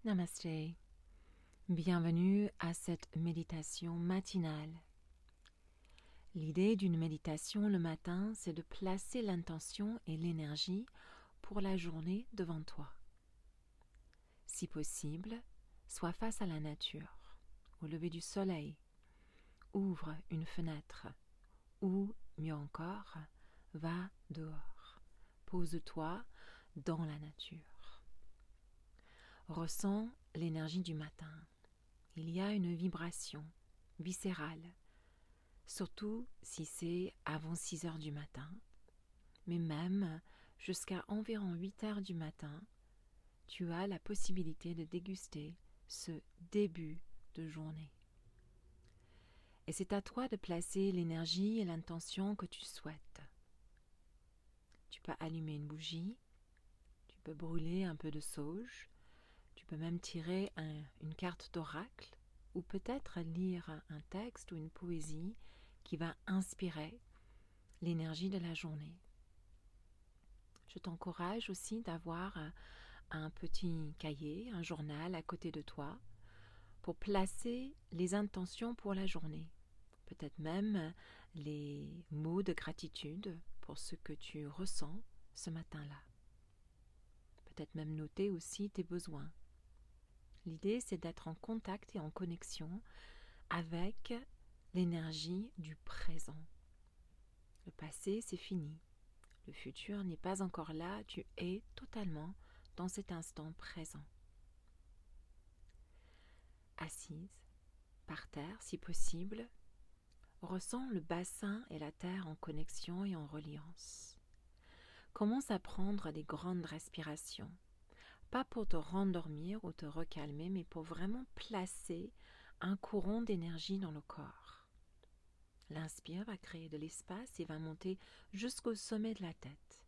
Namasté. Bienvenue à cette méditation matinale. L'idée d'une méditation le matin, c'est de placer l'intention et l'énergie pour la journée devant toi. Si possible, sois face à la nature, au lever du soleil. Ouvre une fenêtre ou, mieux encore, va dehors. Pose-toi dans la nature. Ressens l'énergie du matin. Il y a une vibration viscérale, surtout si c'est avant 6 heures du matin, mais même jusqu'à environ 8 heures du matin, tu as la possibilité de déguster ce début de journée. Et c'est à toi de placer l'énergie et l'intention que tu souhaites. Tu peux allumer une bougie, tu peux brûler un peu de sauge, tu peux même tirer une carte d'oracle ou peut-être lire un texte ou une poésie qui va inspirer l'énergie de la journée. Je t'encourage aussi d'avoir un petit cahier, un journal à côté de toi pour placer les intentions pour la journée. Peut-être même les mots de gratitude pour ce que tu ressens ce matin-là. Peut-être même noter aussi tes besoins. L'idée, c'est d'être en contact et en connexion avec l'énergie du présent. Le passé, c'est fini. Le futur n'est pas encore là, tu es totalement dans cet instant présent. Assise, par terre si possible, ressens le bassin et la terre en connexion et en reliance. Commence à prendre des grandes respirations, pas pour te rendormir ou te recalmer, mais pour vraiment placer un courant d'énergie dans le corps. L'inspire va créer de l'espace et va monter jusqu'au sommet de la tête.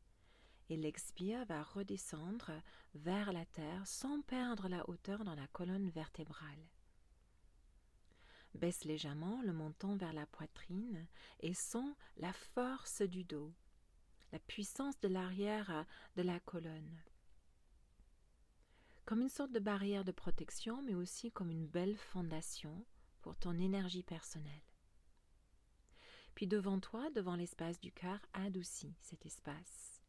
Et l'expire va redescendre vers la terre sans perdre la hauteur dans la colonne vertébrale. Baisse légèrement le menton vers la poitrine et sens la force du dos, la puissance de l'arrière de la colonne. Comme une sorte de barrière de protection, mais aussi comme une belle fondation pour ton énergie personnelle. Puis devant toi, devant l'espace du cœur, adoucis cet espace.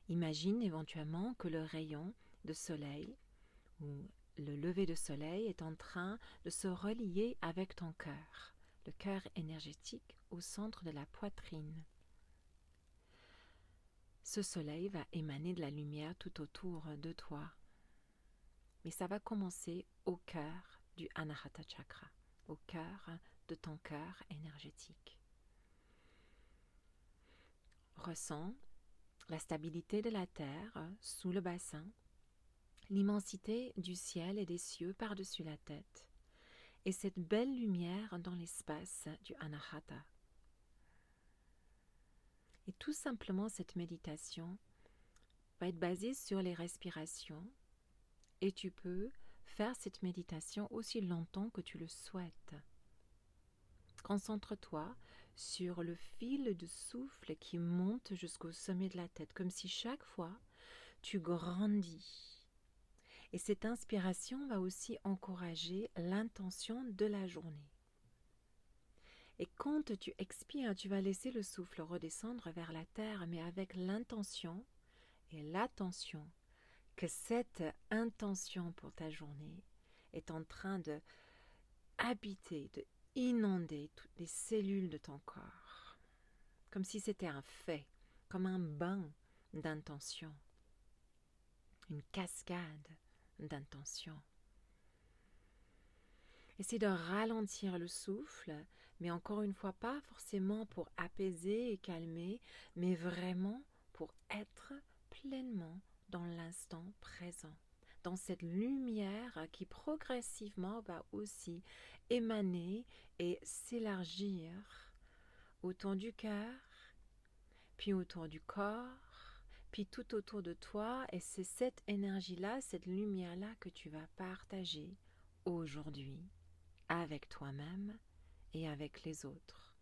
Imagine éventuellement que le rayon de soleil ou le lever de soleil est en train de se relier avec ton cœur, le cœur énergétique au centre de la poitrine. Ce soleil va émaner de la lumière tout autour de toi. Mais ça va commencer au cœur du Anahata Chakra, au cœur de ton cœur énergétique. Ressens la stabilité de la terre sous le bassin, l'immensité du ciel et des cieux par-dessus la tête, et cette belle lumière dans l'espace du Anahata. Et tout simplement, cette méditation va être basée sur les respirations, et tu peux faire cette méditation aussi longtemps que tu le souhaites. Concentre-toi sur le fil de souffle qui monte jusqu'au sommet de la tête, comme si chaque fois tu grandis. Et cette inspiration va aussi encourager l'intention de la journée. Et quand tu expires, tu vas laisser le souffle redescendre vers la terre, mais avec l'intention et l'attention que cette intention pour ta journée est en train de habiter, de inonder toutes les cellules de ton corps, comme si c'était un fait, comme un bain d'intention, une cascade d'intention. Essaie de ralentir le souffle, mais encore une fois, pas forcément pour apaiser et calmer, mais vraiment pour être pleinement dans l'instant présent, dans cette lumière qui progressivement va aussi émaner et s'élargir autour du cœur, puis autour du corps, puis tout autour de toi, et c'est cette énergie-là, cette lumière-là que tu vas partager aujourd'hui avec toi-même et avec les autres,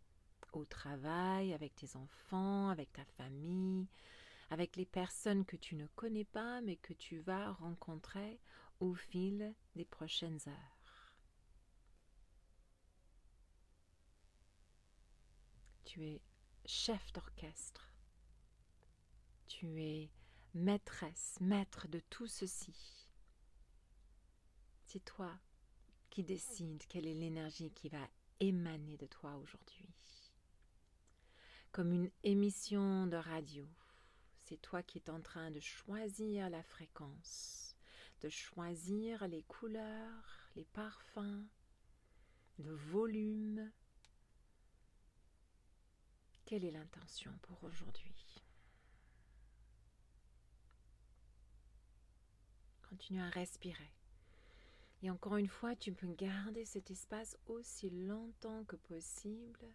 au travail, avec tes enfants, avec ta famille, avec les personnes que tu ne connais pas mais que tu vas rencontrer au fil des prochaines heures. Tu es chef d'orchestre. Tu es maîtresse, maître de tout ceci. C'est toi qui décides quelle est l'énergie qui va émaner de toi aujourd'hui. Comme une émission de radio, c'est toi qui es en train de choisir la fréquence, de choisir les couleurs, les parfums, le volume. Quelle est l'intention pour aujourd'hui? Continue à respirer. Et encore une fois, tu peux garder cet espace aussi longtemps que possible.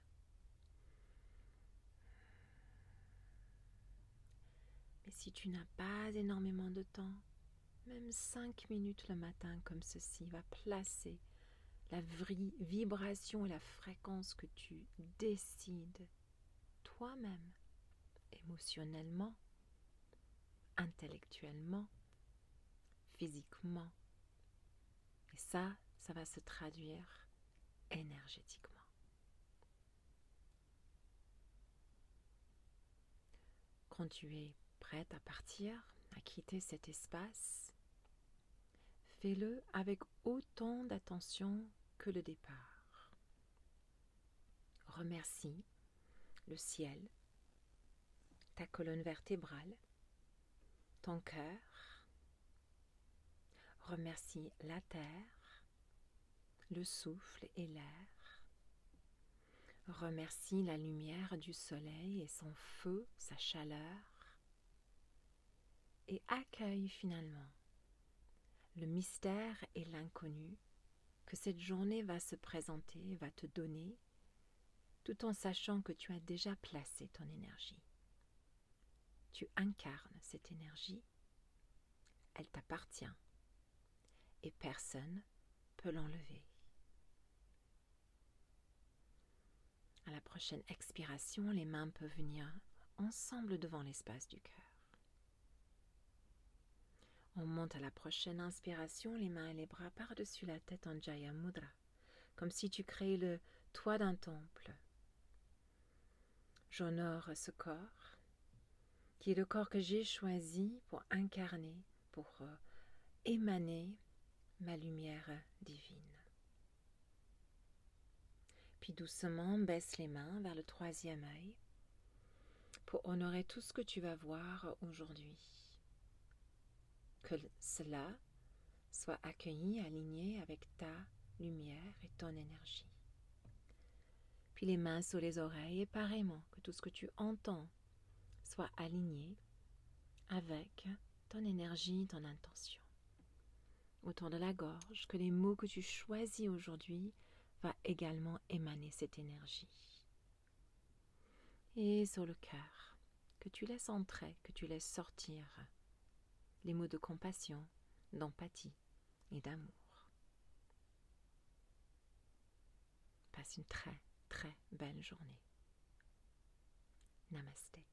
Mais si tu n'as pas énormément de temps, même 5 minutes le matin comme ceci va placer la vibration et la fréquence que tu décides toi-même, émotionnellement, intellectuellement, physiquement. Et ça va se traduire énergétiquement. Quand tu es prête à partir, à quitter cet espace, fais-le avec autant d'attention que le départ. Remercie le ciel, ta colonne vertébrale, ton cœur. Remercie la terre, le souffle et l'air. Remercie la lumière du soleil et son feu, sa chaleur. Et accueille finalement le mystère et l'inconnu que cette journée va se présenter, va te donner, tout en sachant que tu as déjà placé ton énergie. Tu incarnes cette énergie, elle t'appartient et personne ne peut l'enlever. À la prochaine expiration, les mains peuvent venir ensemble devant l'espace du cœur. On monte à la prochaine inspiration, les mains et les bras par-dessus la tête en Jaya Mudra, comme si tu créais le toit d'un temple. J'honore ce corps, qui est le corps que j'ai choisi pour incarner, pour émaner ma lumière divine. Puis doucement, baisse les mains vers le troisième œil pour honorer tout ce que tu vas voir aujourd'hui. Que cela soit accueilli, aligné avec ta lumière et ton énergie. Puis les mains sur les oreilles et pareillement, que tout ce que tu entends soit aligné avec ton énergie, ton intention. Autour de la gorge, que les mots que tu choisis aujourd'hui va également émaner cette énergie. Et sur le cœur, que tu laisses entrer, que tu laisses sortir les mots de compassion, d'empathie et d'amour. Passe une très, très belle journée. Namasté.